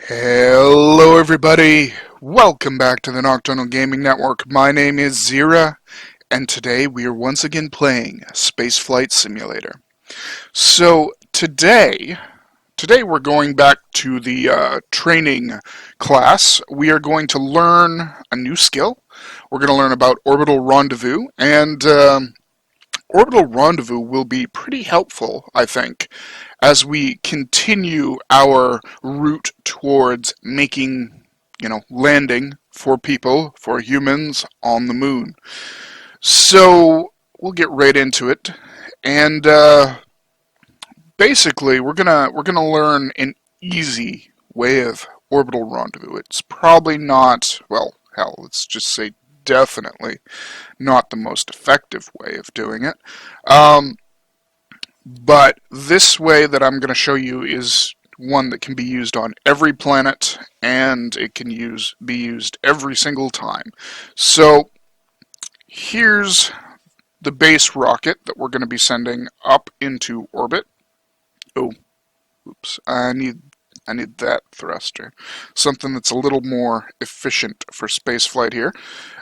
Hello everybody, welcome back to the Nocturnal Gaming Network. My name is Xeriua, and today we are once again playing Spaceflight Simulator. So today we're going back to the training class. We are going to learn a new skill. We're going to learn about Orbital Rendezvous, and Orbital Rendezvous will be pretty helpful, I think, as we continue our route towards making, landing for people, for humans on the moon. So we'll get right into it, and basically we're gonna learn an easy way of orbital rendezvous. It's probably not, well, hell, let's just say definitely not the most effective way of doing it. But this way that I'm going to show you is one that can be used on every planet, and it can be used every single time. So here's the base rocket that we're going to be sending up into orbit. Oh, oops, I need that thruster. Something that's a little more efficient for spaceflight here.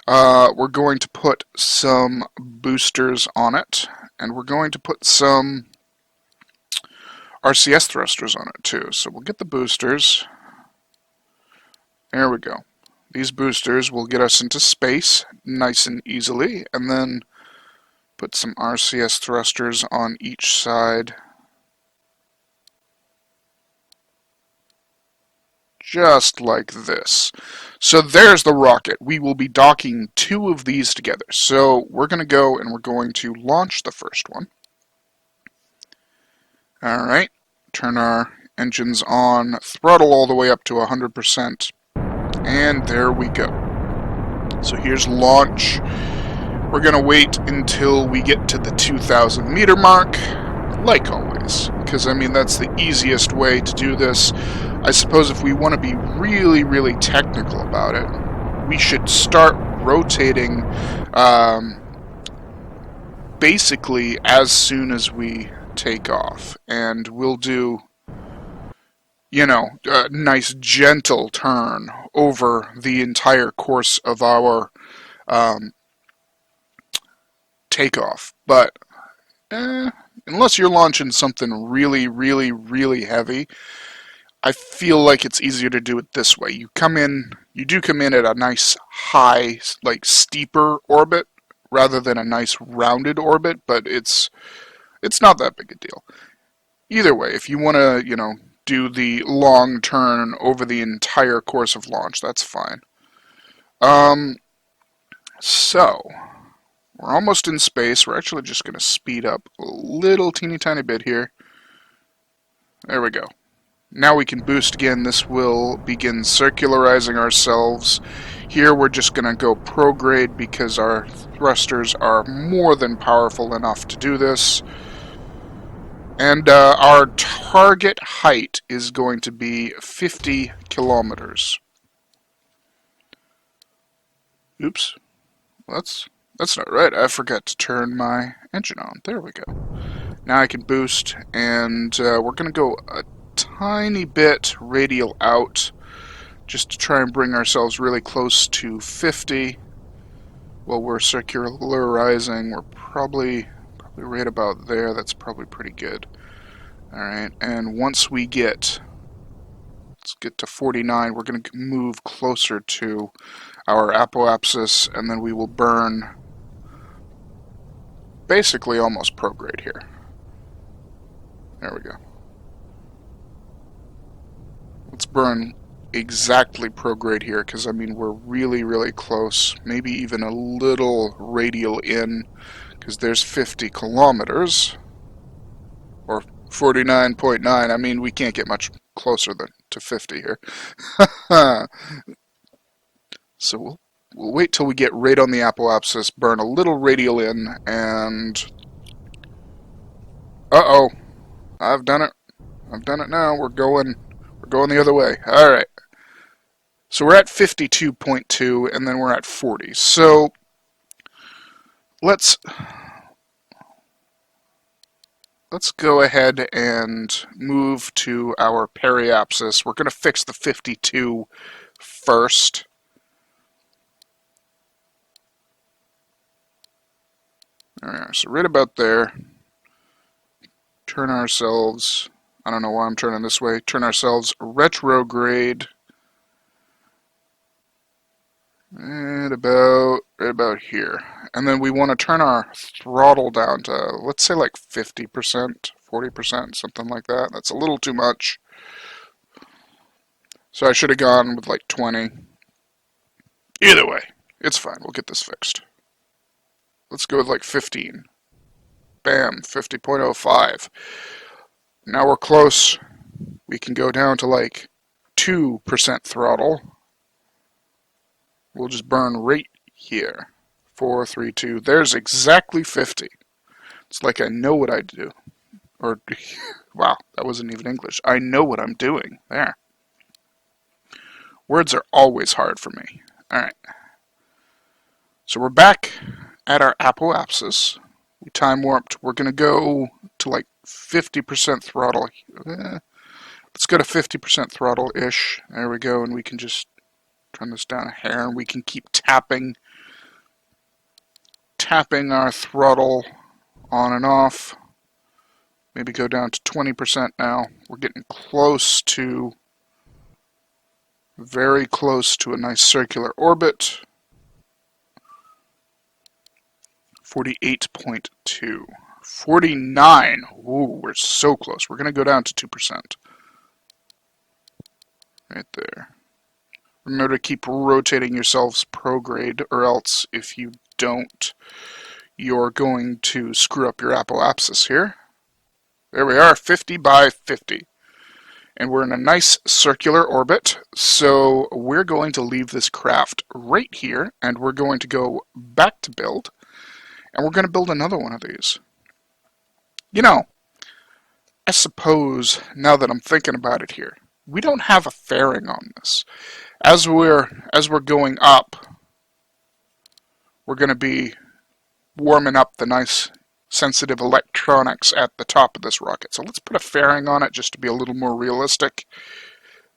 We're going to put some boosters on it, and we're going to put some RCS thrusters on it too. So we'll get the boosters. There we go. These boosters will get us into space nice and easily, and then put some RCS thrusters on each side. Just like this. So there's the rocket. We will be docking two of these together. So we're going to go and we're going to launch the first one. Alright, turn our engines on, throttle all the way up to 100%, and there we go. So here's launch. We're going to wait until we get to the 2,000 meter mark, like always, because that's the easiest way to do this. I suppose if we want to be really, really technical about it, we should start rotating basically as soon as we take off, and we'll do a nice gentle turn over the entire course of our takeoff. But unless you're launching something really, really, really heavy, I feel like it's easier to do it this way. You do come in at a nice high, like steeper orbit rather than a nice rounded orbit, but it's not that big a deal. Either way, if you want to, do the long turn over the entire course of launch, that's fine. So, we're almost in space. We're actually just going to speed up a little teeny tiny bit here. There we go. Now we can boost again. This will begin circularizing ourselves. Here we're just going to go prograde because our thrusters are more than powerful enough to do this. And our target height is going to be 50 kilometers. Oops. That's not right. I forgot to turn my engine on. There we go. Now I can boost, and we're going to go a tiny bit radial out just to try and bring ourselves really close to 50. While we're circularizing, we're probably right about there. That's probably pretty good. Alright, and once we let's get to 49, we're going to move closer to our apoapsis, and then we will burn basically almost prograde here. There we go. Let's burn exactly prograde here, because we're really, really close. Maybe even a little radial in, because there's 50 kilometers. Or 49.9. We can't get much closer to 50 here. So we'll wait till we get right on the apoapsis, burn a little radial in, and uh-oh, I've done it. I've done it now. We're going the other way. All right. So we're at 52.2, and then we're at 40. So let's let's go ahead and move to our periapsis. We're going to fix the 52 first. Alright, so right about there. Turn ourselves, I don't know why I'm turning this way, turn ourselves retrograde. Right about here. And then we want to turn our throttle down to, let's say like 50%, 40%, something like that. That's a little too much. So I should have gone with like 20. Either way, it's fine. We'll get this fixed. Let's go with like 15. Bam, 50.05. Now we're close. We can go down to like 2% throttle. We'll just burn right here. 4, 3, 2. There's exactly 50. It's like I know what I do. Or, wow, that wasn't even English. I know what I'm doing. There. Words are always hard for me. Alright. So we're back at our apoapsis. We time warped. We're going to go to like 50% throttle. Let's go to 50% throttle-ish. There we go, and we can just turn this down a hair, and we can keep tapping our throttle on and off. Maybe go down to 20% now. We're getting close to, very close to a nice circular orbit. 48.2. 49. Ooh, we're so close. We're going to go down to 2%. Right there. Remember to keep rotating yourselves prograde, or else if you don't, you're going to screw up your apoapsis here. There we are, 50 by 50. And we're in a nice circular orbit, so we're going to leave this craft right here, and we're going to go back to build, and we're going to build another one of these. You know, I suppose, now that I'm thinking about it here, we don't have a fairing on this. As we're going up, we're going to be warming up the nice sensitive electronics at the top of this rocket. So let's put a fairing on it just to be a little more realistic.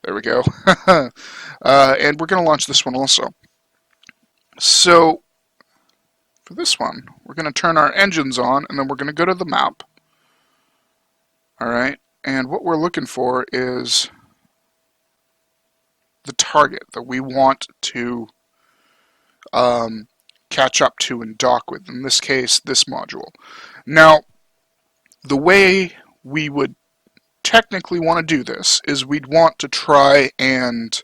There we go. And we're going to launch this one also. So for this one, we're going to turn our engines on, and then we're going to go to the map. All right, and what we're looking for is the target that we want to catch up to and dock with, in this case, this module. Now, the way we would technically want to do this is we'd want to try and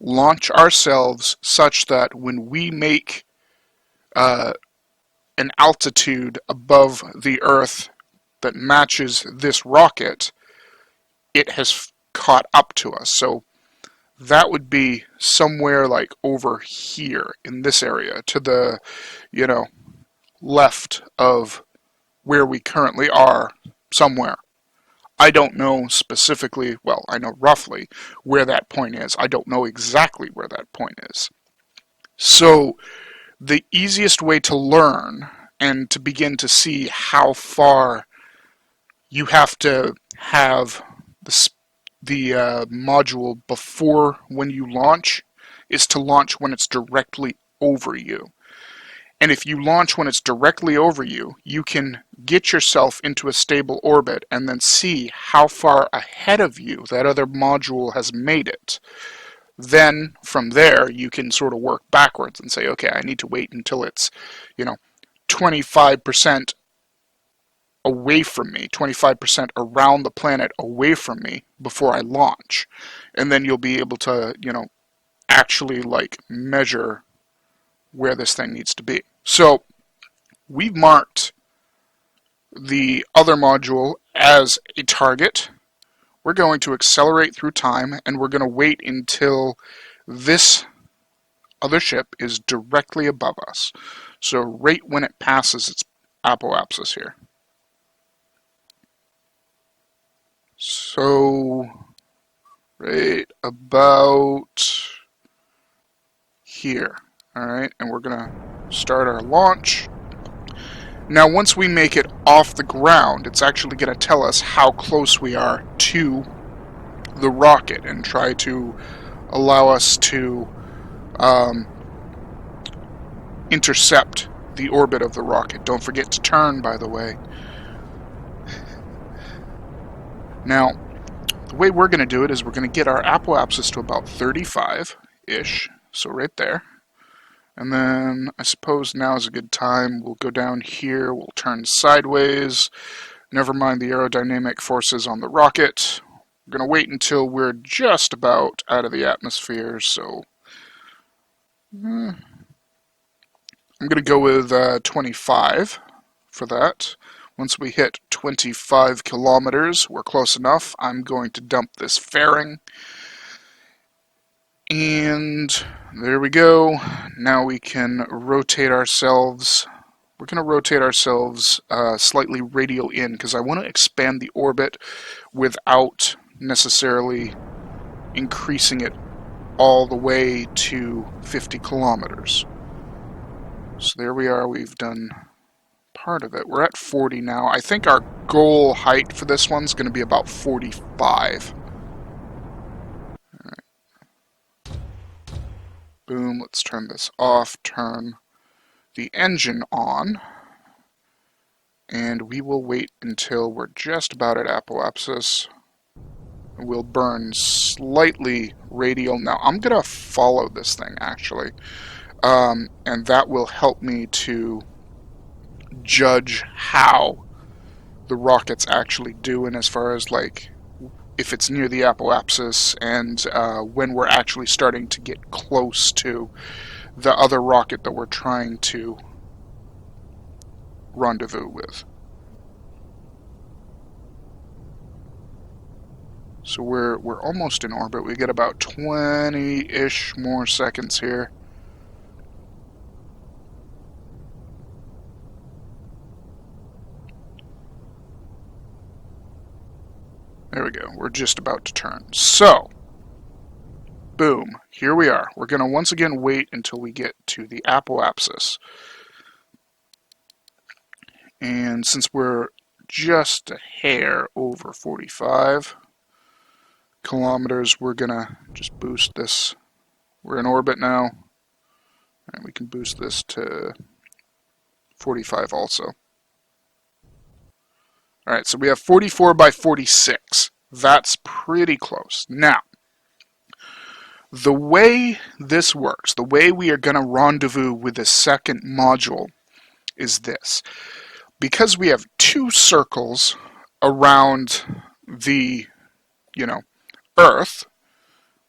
launch ourselves such that when we make an altitude above the Earth that matches this rocket, it has caught up to us. So that would be somewhere like over here in this area to the, left of where we currently are somewhere. I don't know specifically, well, I know roughly where that point is. I don't know exactly where that point is. So the easiest way to learn and to begin to see how far you have to have the module before when you launch is to launch when it's directly over you. And if you launch when it's directly over you, you can get yourself into a stable orbit and then see how far ahead of you that other module has made it. Then from there, you can sort of work backwards and say, okay, I need to wait until it's, 25% away from me, 25% around the planet away from me before I launch. And then you'll be able to, actually measure where this thing needs to be. So we've marked the other module as a target. We're going to accelerate through time, and we're going to wait until this other ship is directly above us. So right when it passes its apoapsis here. So right about here. Alright, and we're going to start our launch. Now, once we make it off the ground, it's actually going to tell us how close we are to the rocket and try to allow us to intercept the orbit of the rocket. Don't forget to turn, by the way. Now, the way we're going to do it is we're going to get our apoapsis to about 35-ish, so right there. And then I suppose now is a good time. We'll go down here, we'll turn sideways. Never mind the aerodynamic forces on the rocket. We're going to wait until we're just about out of the atmosphere, so I'm going to go with 25 for that. Once we hit 25 kilometers, we're close enough. I'm going to dump this fairing. And there we go. Now we can rotate ourselves. We're going to rotate ourselves slightly radial in because I want to expand the orbit without necessarily increasing it all the way to 50 kilometers. So there we are. We've done part of it. We're at 40 now. I think our goal height for this one's going to be about 45. Boom, let's turn this off, turn the engine on, and we will wait until we're just about at apoapsis. We'll burn slightly radial. Now, I'm going to follow this thing, actually, and that will help me to judge how the rocket's actually doing as far as, like, if it's near the apoapsis and when we're actually starting to get close to the other rocket that we're trying to rendezvous with. So we're almost in orbit. We get about 20-ish more seconds here. There we go. We're just about to turn. So, boom. Here we are. We're going to once again wait until we get to the apoapsis. And since we're just a hair over 45 kilometers, we're going to just boost this. We're in orbit now. And we can boost this to 45 also. Alright, so we have 44 by 46. That's pretty close. Now, the way this works, the way we are going to rendezvous with the second module is this. Because we have two circles around the, Earth,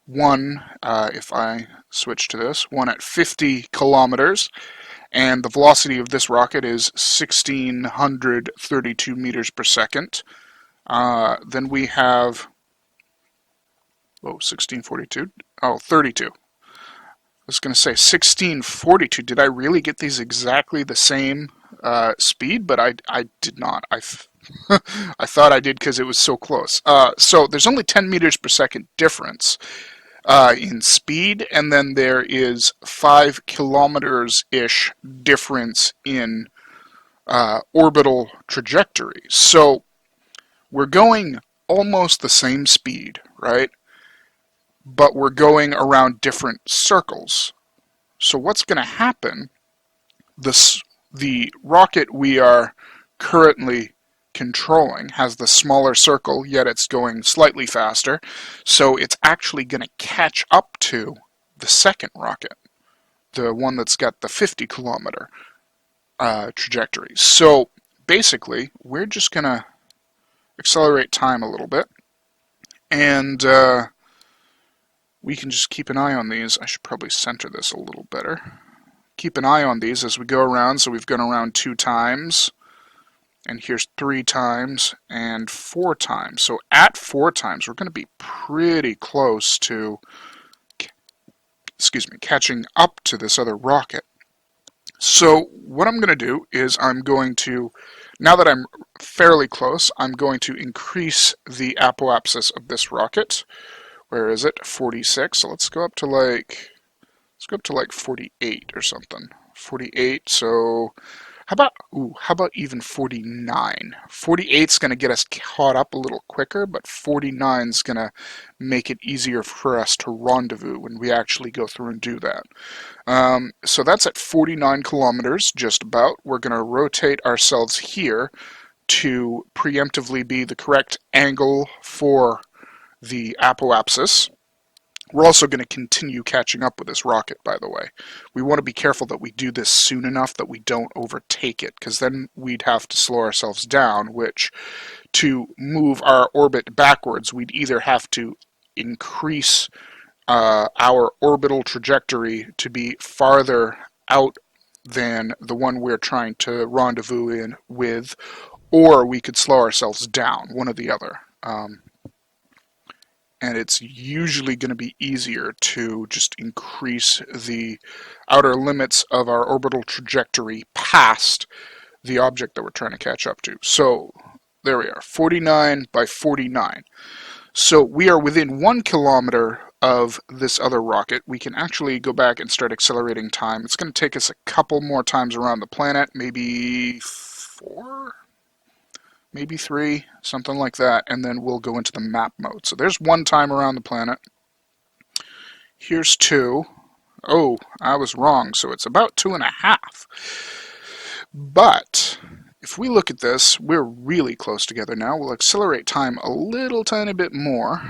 one, if I switch to this, one at 50 kilometers, and the velocity of this rocket is 1,632 meters per second. Then we have, 1642? Oh, 32. I was going to say 1642. Did I really get these exactly the same speed? But I did not. I thought I did because it was so close. So there's only 10 meters per second difference in speed, and then there is 5 kilometers-ish difference in orbital trajectory. So we're going almost the same speed, right? But we're going around different circles. So what's going to happen, the rocket we are currently controlling has the smaller circle, yet it's going slightly faster, so it's actually going to catch up to the second rocket, the one that's got the 50 kilometer trajectory. So basically, we're just going to accelerate time a little bit, and we can just keep an eye on these. I should probably center this a little better. Keep an eye on these as we go around. So we've gone around 2 times, and here's 3 times and 4 times. So at 4 times, we're going to be pretty close to, catching up to this other rocket. So what I'm going to do is I'm going to, now that I'm fairly close, I'm going to increase the apoapsis of this rocket. Where is it? 46. So let's go up to like 48 or something. 48. So how about even 49? 48's going to get us caught up a little quicker, but 49's going to make it easier for us to rendezvous when we actually go through and do that. So that's at 49 kilometers, just about. We're going to rotate ourselves here to preemptively be the correct angle for the apoapsis. We're also going to continue catching up with this rocket, by the way. We want to be careful that we do this soon enough that we don't overtake it, because then we'd have to slow ourselves down, which, to move our orbit backwards, we'd either have to increase our orbital trajectory to be farther out than the one we're trying to rendezvous in with, or we could slow ourselves down, one or the other. And it's usually going to be easier to just increase the outer limits of our orbital trajectory past the object that we're trying to catch up to. So there we are, 49 by 49. So we are within 1 kilometer of this other rocket. We can actually go back and start accelerating time. It's going to take us a couple more times around the planet, maybe 4? Maybe 3, something like that, and then we'll go into the map mode. So there's 1 time around the planet. Here's 2. Oh, I was wrong, so it's about 2.5. But if we look at this, we're really close together now. We'll accelerate time a little tiny bit more.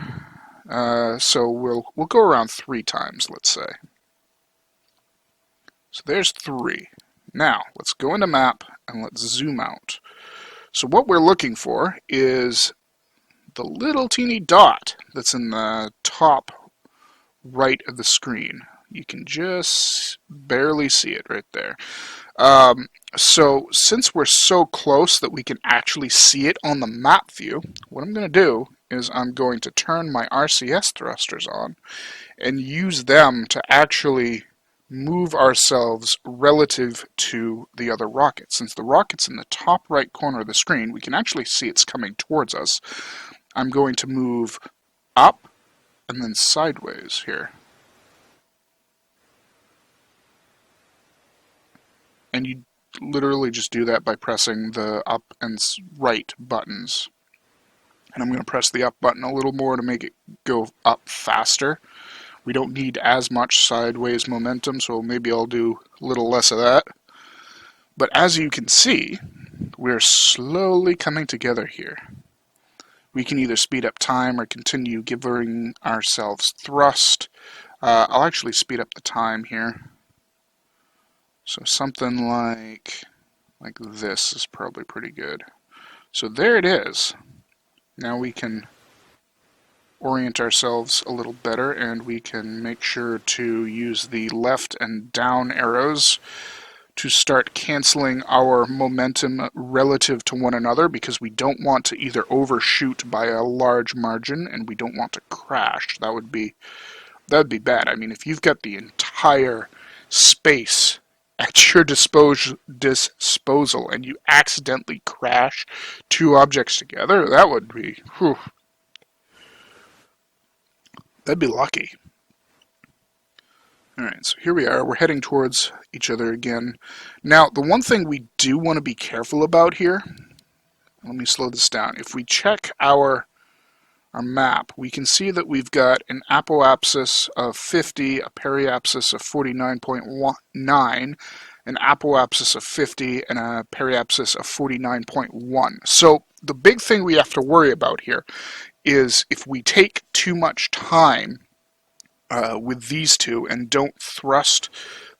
So we'll go around 3 times, let's say. So there's 3. Now, let's go into map and let's zoom out. So what we're looking for is the little teeny dot that's in the top right of the screen. You can just barely see it right there. So since we're so close that we can actually see it on the map view, what I'm going to do is I'm going to turn my RCS thrusters on and use them to actually move ourselves relative to the other rocket. Since the rocket's in the top right corner of the screen, we can actually see it's coming towards us. I'm going to move up and then sideways here. And you literally just do that by pressing the up and right buttons. And I'm going to press the up button a little more to make it go up faster. We don't need as much sideways momentum, so maybe I'll do a little less of that. But as you can see, we're slowly coming together here. We can either speed up time or continue giving ourselves thrust. I'll actually speed up the time here. So something like this is probably pretty good. So there it is. Now we can orient ourselves a little better, and we can make sure to use the left and down arrows to start canceling our momentum relative to one another, because we don't want to either overshoot by a large margin and we don't want to crash. That would be bad. I mean, if you've got the entire space at your disposal and you accidentally crash 2 objects together, that would be, whew. That'd be lucky. Alright, so here we are. We're heading towards each other again. Now, the one thing we do want to be careful about here, let me slow this down. If we check our map, we can see that we've got an apoapsis of 50, a periapsis of 49.9, an apoapsis of 50, and a periapsis of 49.1. So the big thing we have to worry about here is if we take too much time with these two and don't thrust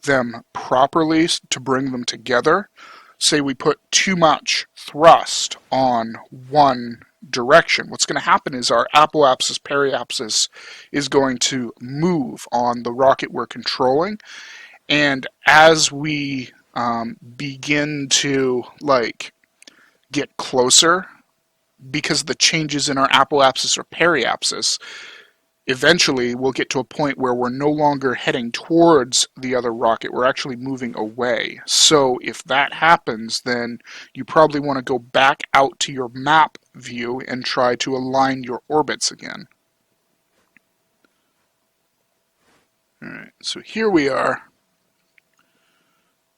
them properly to bring them together, say we put too much thrust on one direction, what's going to happen is our apoapsis periapsis is going to move on the rocket we're controlling, and as we begin to get closer, because of the changes in our apoapsis or periapsis, eventually we'll get to a point where we're no longer heading towards the other rocket, we're actually moving away. So if that happens, then you probably want to go back out to your map view and try to align your orbits again. Alright, so here we are.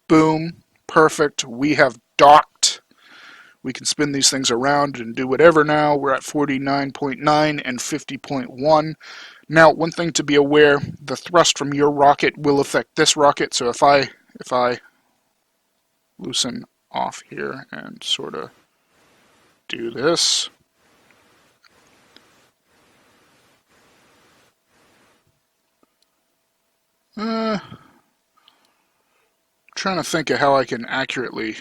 Boom. perfect. We have docked. We can spin these things around and do whatever now. We're at 49.9 and 50.1. Now, one thing to be aware, the thrust from your rocket will affect this rocket, so if I loosen off here and sort of do this. Trying to think of how I can accurately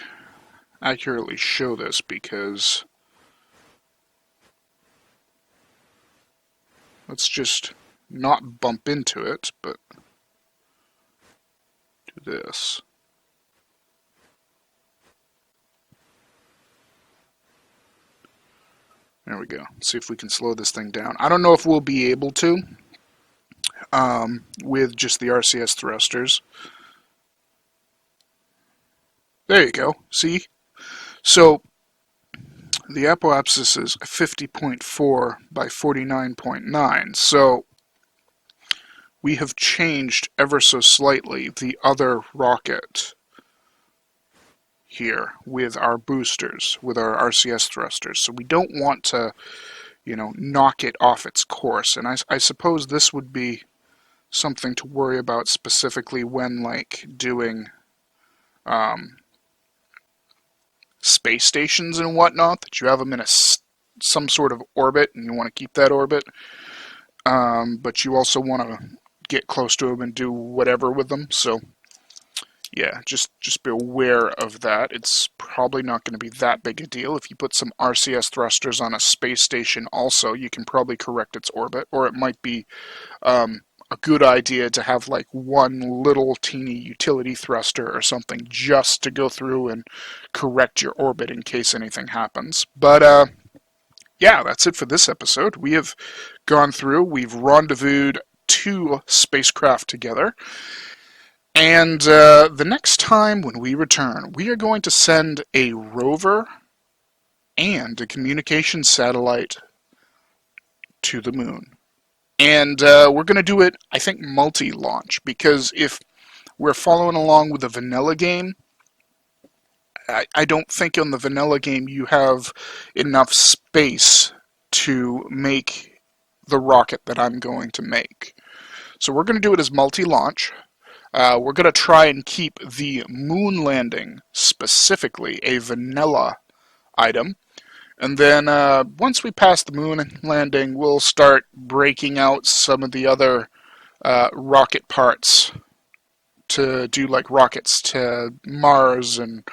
show this, because let's just not bump into it, but do this. There we go. Let's see if we can slow this thing down. I don't know if we'll be able to with just the RCS thrusters. There you go. See? So the apoapsis is 50.4 by 49.9. So we have changed ever so slightly the other rocket here with our boosters, with our RCS thrusters. So we don't want to, knock it off its course. And I suppose this would be something to worry about specifically when, like, doing space stations and whatnot, that you have them in some sort of orbit, and you want to keep that orbit, but you also want to get close to them and do whatever with them. So yeah, just be aware of that. It's probably not going to be that big a deal. If you put some RCS thrusters on a space station also, you can probably correct its orbit, or it might be a good idea to have like one little teeny utility thruster or something just to go through and correct your orbit in case anything happens. But yeah, that's it for this episode. We have gone through, we've rendezvoused 2 spacecraft together, and the next time when we return, we are going to send a rover and a communication satellite to the moon. And we're going to do it, I think, multi-launch, because if we're following along with the vanilla game, I don't think on the vanilla game you have enough space to make the rocket that I'm going to make. So we're going to do it as multi-launch. We're going to try and keep the moon landing specifically a vanilla item. And then once we pass the moon landing, we'll start breaking out some of the other rocket parts to do like rockets to Mars and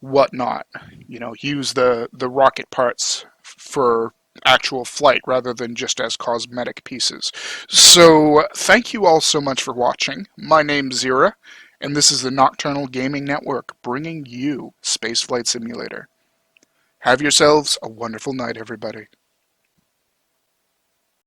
whatnot. Use the rocket parts for actual flight rather than just as cosmetic pieces. So thank you all so much for watching. My name's Xeriua, and this is the Nocturnal Gaming Network bringing you Spaceflight Simulator. Have yourselves a wonderful night, everybody.